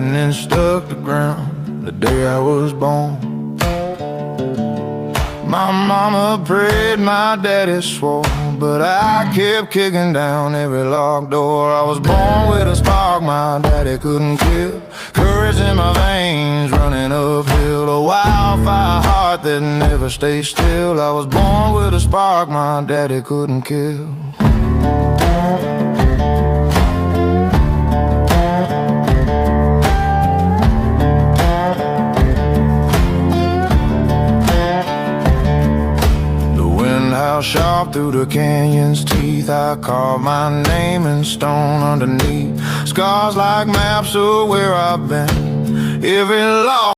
lightning struck the ground the day I was born. My mama prayed, my daddy swore, but I kept kicking down every locked door. I was born with a spark my daddy couldn't kill, courage in my veins running uphill, a wildfire heart that never stays still. I was born with a spark my daddy couldn't kill. Sharp through the canyon's teeth, I carved my name in stone underneath. Scars like maps of where I've been. Every law